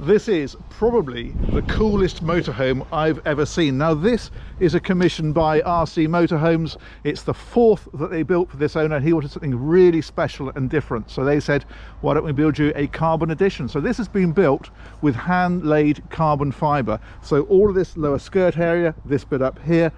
This is probably the coolest motorhome I've ever seen. Now this is a commission by RC Motorhomes. It's the 4th that they built for this owner. He wanted something really special and different, so they said, why don't we build you a carbon edition? So this has been built with hand-laid carbon fibre. So all of this lower skirt area, this bit up here,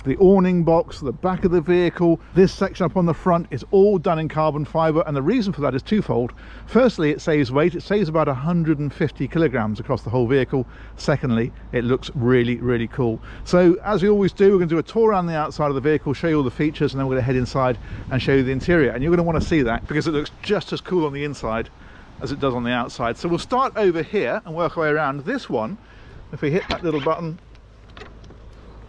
the awning box, the back of the vehicle, this section up on the front is all done in carbon fibre, and the reason for that is twofold. Firstly, it saves weight. It saves about 150 kilograms across the whole vehicle. Secondly, it looks really, really cool. So as we always do, we're going to do a tour around the outside of the vehicle, show you all the features, and then we're going to head inside and show you the interior. And you're going to want to see that because it looks just as cool on the inside as it does on the outside. So we'll start over here and work our way around. This one, if we hit that little button,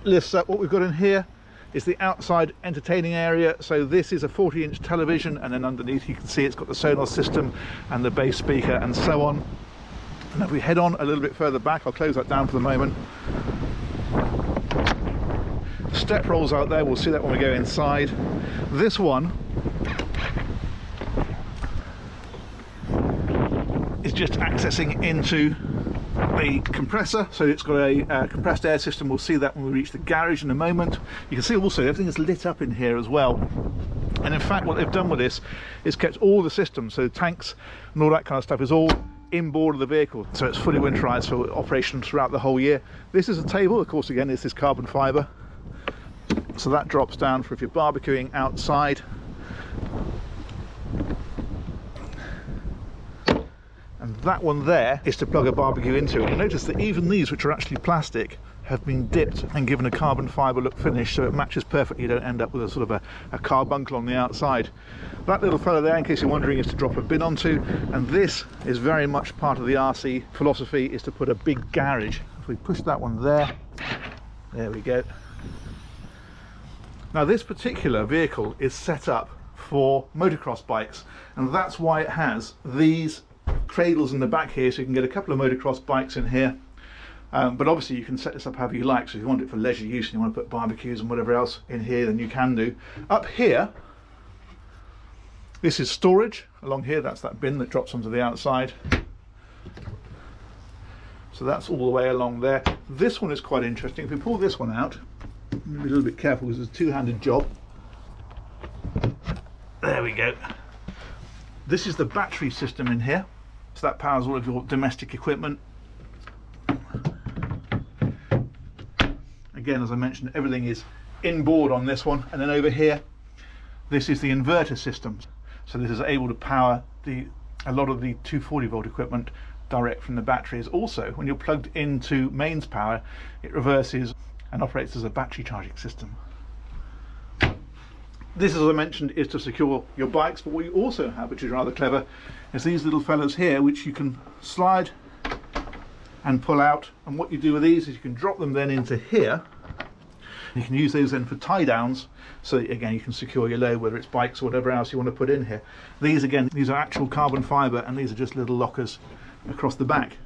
lifts up. What we've got in here is the outside entertaining area. So this is a 40-inch television, and then underneath you can see it's got the Sonos system and the bass speaker and so on. And if we head on a little bit further back, I'll close that down for the moment. Step rolls out there, we'll see that when we go inside. This one is just accessing into the compressor, so it's got a compressed air system. We'll see that when we reach the garage in a moment. You can see also everything is lit up in here as well, and in fact what they've done with this is kept all the systems, so tanks and all that kind of stuff is all inboard of the vehicle, so it's fully winterized for operation throughout the whole year. This is a table, of course, again it's this carbon fiber, so that drops down for if you're barbecuing outside. And that one there is to plug a barbecue into. And notice that even these, which are actually plastic, have been dipped and given a carbon fibre look finish, so it matches perfectly. You don't end up with a sort of a carbuncle on the outside. That little fella there, in case you're wondering, is to drop a bin onto, and this is very much part of the RC philosophy, is to put a big garage. If we push that one there we go. Now this particular vehicle is set up for motocross bikes, and that's why it has these cradles in the back here, so you can get a couple of motocross bikes in here, but obviously you can set this up however you like. So if you want it for leisure use and you want to put barbecues and whatever else in here, then you can do. Up here, this is storage. Along here, that's that bin that drops onto the outside, so that's all the way along there. This one is quite interesting. If we pull this one out, be a little bit careful because it's a two-handed job. There we go. This is the battery system in here, so that powers all of your domestic equipment. Again, as I mentioned, everything is inboard on this one. And then over here, this is the inverter system, so this is able to power a lot of the 240 volt equipment direct from the batteries. Also, when you're plugged into mains power, it reverses and operates as a battery charging system. This, as I mentioned, is to secure your bikes, but what you also have, which is rather clever, is these little fellas here, which you can slide and pull out. And what you do with these is you can drop them then into here. You can use those then for tie downs, so that, again, you can secure your load, whether it's bikes or whatever else you want to put in here. These, again, these are actual carbon fibre, and these are just little lockers across the back.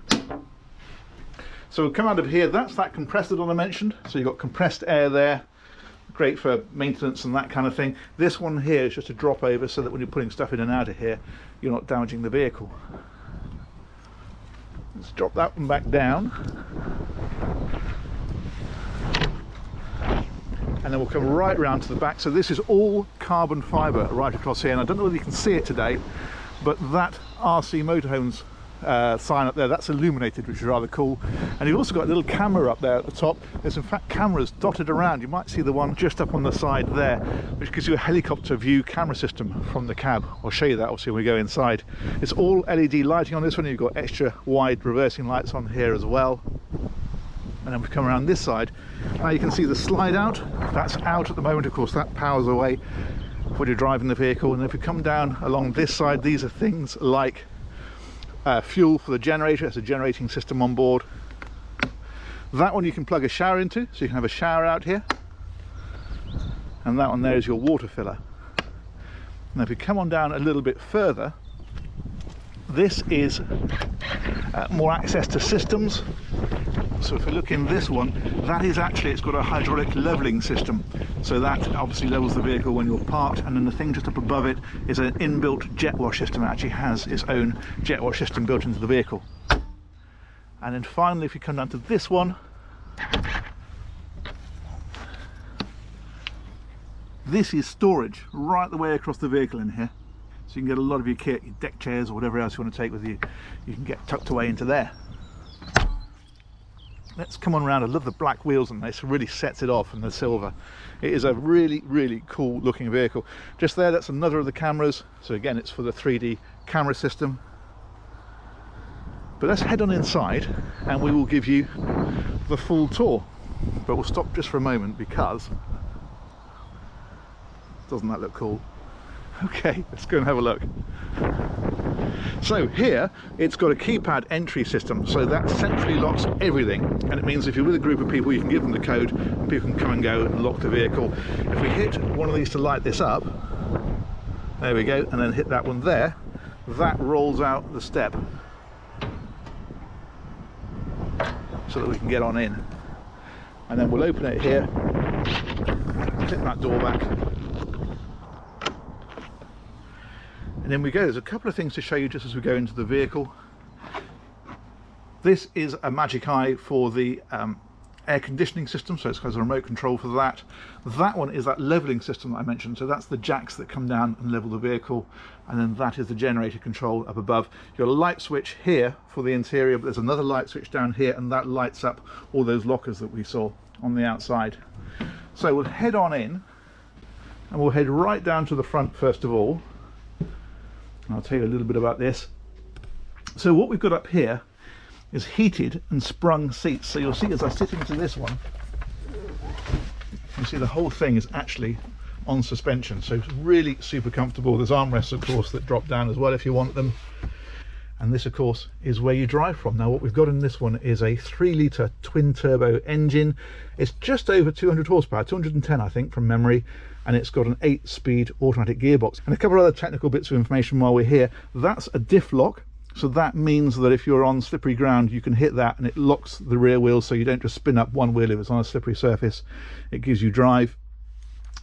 So we'll come out of here. That's that compressor that I mentioned. So you've got compressed air there. Great for maintenance and that kind of thing. This one here is just a drop over, so that when you're putting stuff in and out of here, you're not damaging the vehicle. Let's drop that one back down, and then we'll come right round to the back. So this is all carbon fibre right across here, and I don't know whether you can see it today, but that RC Motorhomes sign up there, that's illuminated, which is rather cool. And you've also got a little camera up there at the top. There's in fact cameras dotted around. You might see the one just up on the side there, which gives you a helicopter view camera system from the cab. I'll show you that obviously when we go inside. It's all LED lighting on this one. You've got extra wide reversing lights on here as well. And then we come around this side. Now you can see the slide out. That's out at the moment, of course. That powers away when you're driving the vehicle. And if we come down along this side, these are things like fuel for the generator. It's a generating system on board. That one you can plug a shower into, so you can have a shower out here. And that one there is your water filler. Now if you come on down a little bit further, this is more access to systems. So if we look in this one, that is actually, it's got a hydraulic leveling system, so that obviously levels the vehicle when you're parked. And then the thing just up above it is an inbuilt jet wash system. It actually has its own jet wash system built into the vehicle. And then finally, if you come down to this one, this is storage right the way across the vehicle in here. So you can get a lot of your kit, your deck chairs or whatever else you want to take with you, you can get tucked away into there. Let's come on around. I love the black wheels on this, really sets it off, and the silver. It is a really, really cool looking vehicle. Just there, that's another of the cameras. So again, it's for the 3D camera system. But let's head on inside and we will give you the full tour. But we'll stop just for a moment because, doesn't that look cool? Okay, let's go and have a look. So here, it's got a keypad entry system, so that centrally locks everything, and it means if you're with a group of people, you can give them the code, and people can come and go and lock the vehicle. If we hit one of these to light this up, there we go, and then hit that one there, that rolls out the step, so that we can get on in. And then we'll open it here, click that door back, and then we go. There's a couple of things to show you just as we go into the vehicle. This is a Magic Eye for the air conditioning system, so it's got a remote control for that. That one is that leveling system that I mentioned, so that's the jacks that come down and level the vehicle, and then that is the generator control up above. You've got a light switch here for the interior, but there's another light switch down here, and that lights up all those lockers that we saw on the outside. So we'll head on in, and we'll head right down to the front first of all. I'll tell you a little bit about this. So what we've got up here is heated and sprung seats. So you'll see as I sit into this one, you see the whole thing is actually on suspension. So it's really super comfortable. There's armrests, of course, that drop down as well if you want them. And this, of course, is where you drive from. Now, what we've got in this one is a 3-litre twin-turbo engine. It's just over 200 horsepower, 210, I think, from memory. And it's got an 8-speed automatic gearbox. And a couple of other technical bits of information while we're here. That's a diff lock. So that means that if you're on slippery ground, you can hit that and it locks the rear wheel, so you don't just spin up one wheel if it's on a slippery surface. It gives you drive.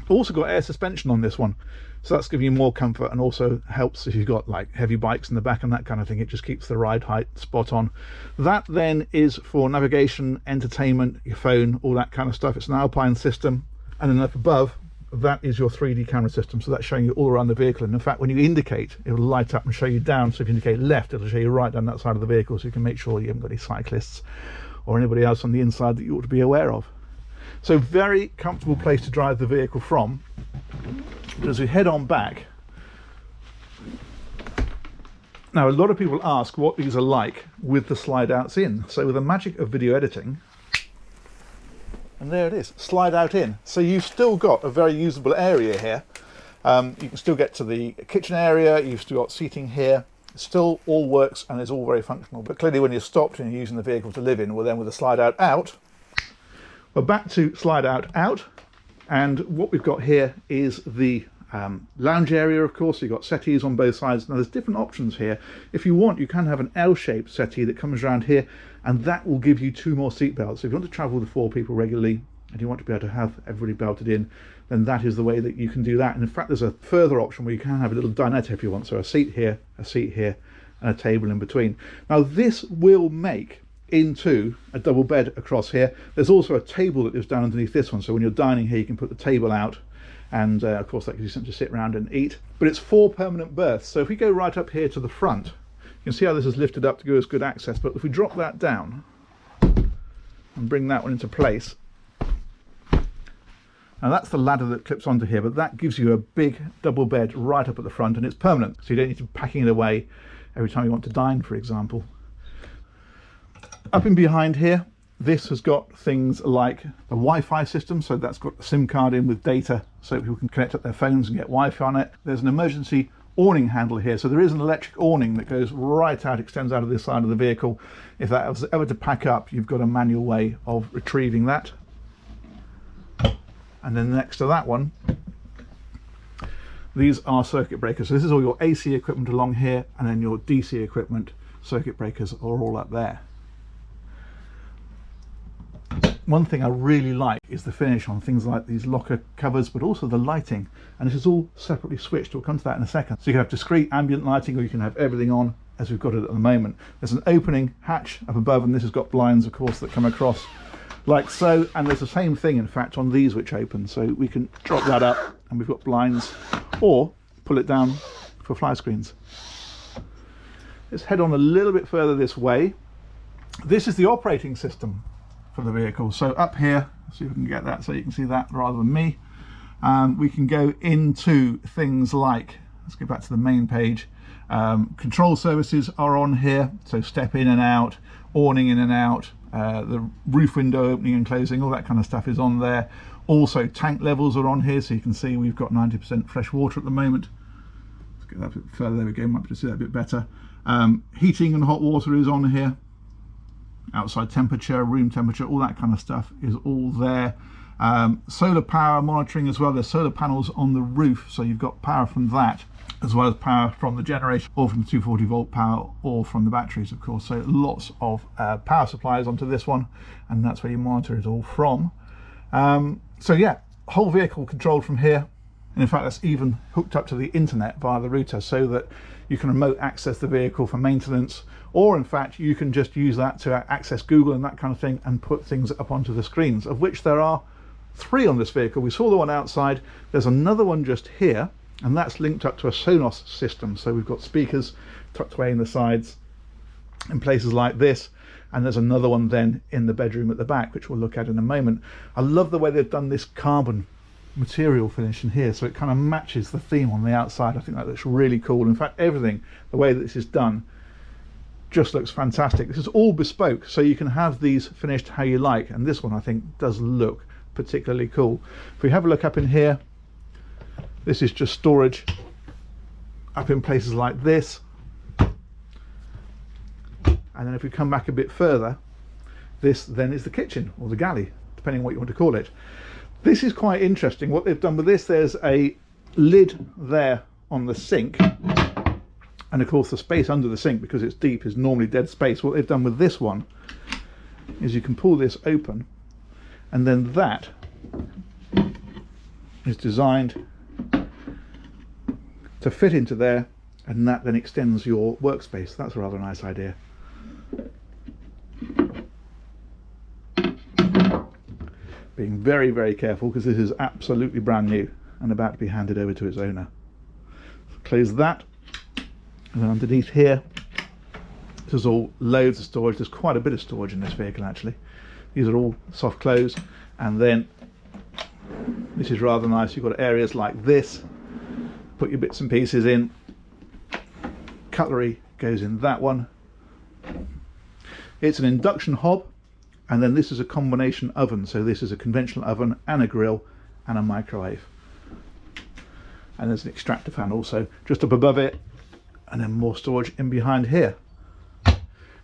Also got air suspension on this one, so that's giving you more comfort, and also helps if you've got like heavy bikes in the back and that kind of thing. It just keeps the ride height spot on. That then is for navigation, entertainment, your phone, all that kind of stuff. It's an Alpine system. And then up above, that is your 3D camera system, so that's showing you all around the vehicle. And in fact, when you indicate, it will light up and show you down. So if you indicate left, it'll show you right down that side of the vehicle, so you can make sure you haven't got any cyclists or anybody else on the inside that you ought to be aware of. So very comfortable place to drive the vehicle from. But as we head on back, now a lot of people ask what these are like with the slide outs in. So with the magic of video editing, and there it is, slide out in. So you've still got a very usable area here. You can still get to the kitchen area, you've still got seating here. It still all works and is all very functional. But clearly when you're stopped and you're using the vehicle to live in, well then with the slide out, we're back to slide out. And what we've got here is the lounge area, of course. You've got settees on both sides. Now there's different options here. If you want, you can have an L-shaped settee that comes around here, and that will give you 2 more seat belts. So if you want to travel with 4 people regularly and you want to be able to have everybody belted in, then that is the way that you can do that. And in fact, there's a further option where you can have a little dinette if you want. So a seat here, and a table in between. Now this will make into a double bed across here. There's also a table that goes down underneath this one, so when you're dining here you can put the table out, and of course that gives you something to sit around and eat. But it's 4 permanent berths. So if we go right up here to the front, you can see how this is lifted up to give us good access. But if we drop that down and bring that one into place, now that's the ladder that clips onto here, but that gives you a big double bed right up at the front, and it's permanent, so you don't need to be packing it away every time you want to dine, for example. Up in behind here, this has got things like the Wi-Fi system, so that's got a SIM card in with data, so people can connect up their phones and get Wi-Fi on it. There's an emergency awning handle here, so there is an electric awning that goes right out, extends out of this side of the vehicle. If that was ever to pack up, you've got a manual way of retrieving that. And then next to that one, these are circuit breakers. So this is all your AC equipment along here, and then your DC equipment. Circuit breakers are all up there. One thing I really like is the finish on things like these locker covers, but also the lighting, and this is all separately switched. We'll come to that in a second. So you can have discrete ambient lighting, or you can have everything on as we've got it at the moment. There's an opening hatch up above, and this has got blinds, of course, that come across like so, and there's the same thing in fact on these which open, so we can drop that up and we've got blinds, or pull it down for fly screens. Let's head on a little bit further this way. This is the operating system for the vehicle. So up here, see if we can get that so you can see that rather than me. We can go into things like, let's go back to the main page. Control services are on here, so step in and out, awning in and out, the roof window opening and closing, all that kind of stuff is on there. Also tank levels are on here, so you can see we've got 90% fresh water at the moment. Let's get that a bit further, there we go, might be able to see that a bit better. Heating and hot water is on here. Outside temperature, room temperature, all that kind of stuff is all there. Solar power monitoring as well. There's solar panels on the roof, so you've got power from that, as well as power from the generation, or from the 240 volt power, or from the batteries, of course. So lots of power supplies onto this one, and that's where you monitor it all from. So yeah, whole vehicle controlled from here, and in fact that's even hooked up to the internet via the router, so that you can remote access the vehicle for maintenance, or in fact you can just use that to access Google and that kind of thing, and put things up onto the screens, of which there are 3 on this vehicle. We saw the one outside, there's another one just here, and that's linked up to a Sonos system. So we've got speakers tucked away in the sides in places like this, and there's another one then in the bedroom at the back, which we'll look at in a moment. I love the way they've done this carbon material finish in here, so it kind of matches the theme on the outside. I think that looks really cool. In fact, everything, the way that this is done, just looks fantastic. This is all bespoke, so you can have these finished how you like, and this one I think does look particularly cool. If we have a look up in here, this is just storage up in places like this, and then if we come back a bit further, this then is the kitchen, or the galley, depending on what you want to call it. This is quite interesting. What they've done with this, there's a lid there on the sink, and of course the space under the sink, because it's deep, is normally dead space. What they've done with this one is you can pull this open, and then that is designed to fit into there, and that then extends your workspace. That's a rather nice idea. Being very, very careful, because this is absolutely brand new and about to be handed over to its owner. Close that, and then underneath here, this is all loads of storage. There's quite a bit of storage in this vehicle actually. These are all soft close, and then this is rather nice. You've got areas like this, put your bits and pieces in. Cutlery goes in that one. It's an induction hob, and then this is a combination oven, so this is a conventional oven and a grill and a microwave, and there's an extractor fan also just up above it, and then more storage in behind here.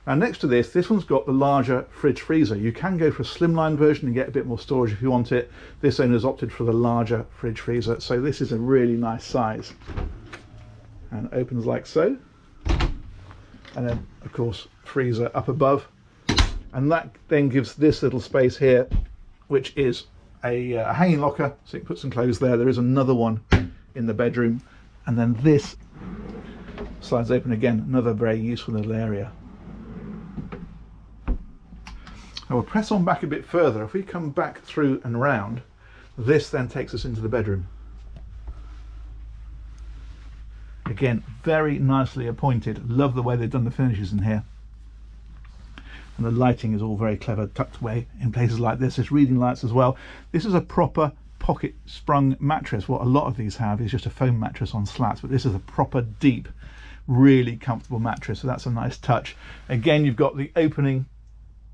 Now next to this one's got the larger fridge freezer. You can go for a slimline version and get a bit more storage if you want it. This owner's opted for the larger fridge freezer, so this is a really nice size, and it opens like so, and then of course freezer up above, and that then gives this little space here, which is a hanging locker, so you can put some clothes there. There is another one in the bedroom, and then this slides open again, another very useful little area. I will press on back a bit further. If we come back through and round, this then takes us into the bedroom. Again, very nicely appointed. Love the way they've done the finishes in here. And the lighting is all very clever, tucked away in places like this. There's reading lights as well. This is a proper pocket sprung mattress. What a lot of these have is just a foam mattress on slats, but this is a proper deep, really comfortable mattress, so that's a nice touch. Again, you've got the opening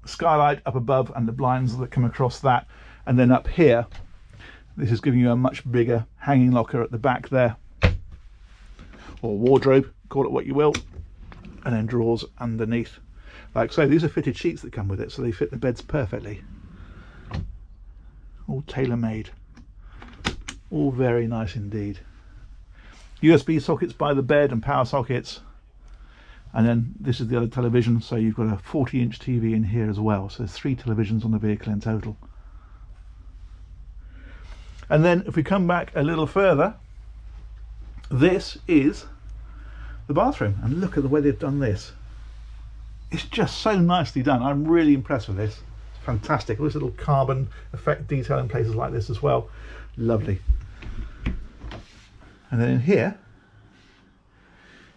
skylight up above and the blinds that come across that, and then up here this is giving you a much bigger hanging locker at the back there, or wardrobe, call it what you will, and then drawers underneath like so. These are fitted sheets that come with it, so they fit the beds perfectly, all tailor-made, all very nice indeed. USB sockets by the bed and power sockets. And then this is the other television, so you've got a 40-inch TV in here as well. So there's 3 televisions on the vehicle in total. And then if we come back a little further, this is the bathroom, and look at the way they've done this. It's just so nicely done. I'm really impressed with this. It's fantastic. All this little carbon effect detail in places like this as well. Lovely. And then in here,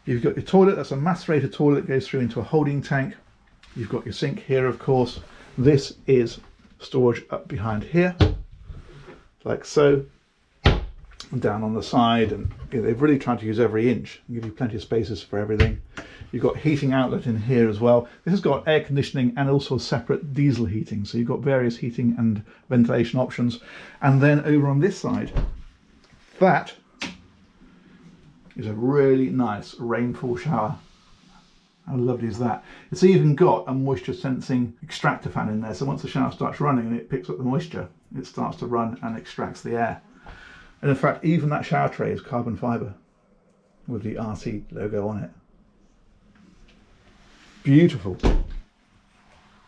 you've got your toilet. That's a macerator toilet that goes through into a holding tank. You've got your sink here, of course. This is storage up behind here, like so, and down on the side. And they've really tried to use every inch and give you plenty of spaces for everything. You've got heating outlet in here as well. This has got air conditioning and also separate diesel heating. So you've got various heating and ventilation options. And then over on this side, that is a really nice rainfall shower. How lovely is that? It's even got a moisture sensing extractor fan in there. So once the shower starts running and it picks up the moisture, it starts to run and extracts the air. And in fact, even that shower tray is carbon fibre with the RC logo on it. Beautiful. Then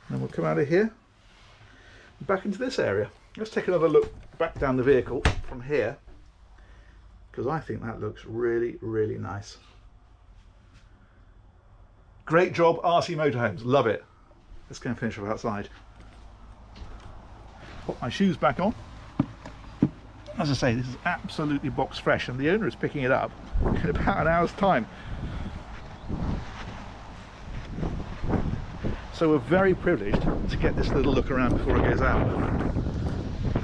we'll come out of here, back into this area. Let's take another look back down the vehicle from here, because I think that looks really, really nice. Great job, RC Motorhomes. Love it. Let's go and finish up outside. Put my shoes back on. As I say, this is absolutely box fresh, and the owner is picking it up in about an hour's time. So we're very privileged to get this little look around before it goes out.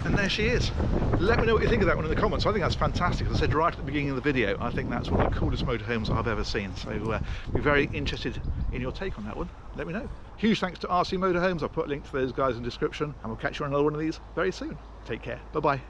And there she is. Let me know what you think of that one in the comments. I think that's fantastic. As I said right at the beginning of the video, I think that's one of the coolest motorhomes I've ever seen. So be very interested in your take on that one. Let me know. Huge thanks to RC Motorhomes. I'll put a link to those guys in the description, and we'll catch you on another one of these very soon. Take care. Bye bye.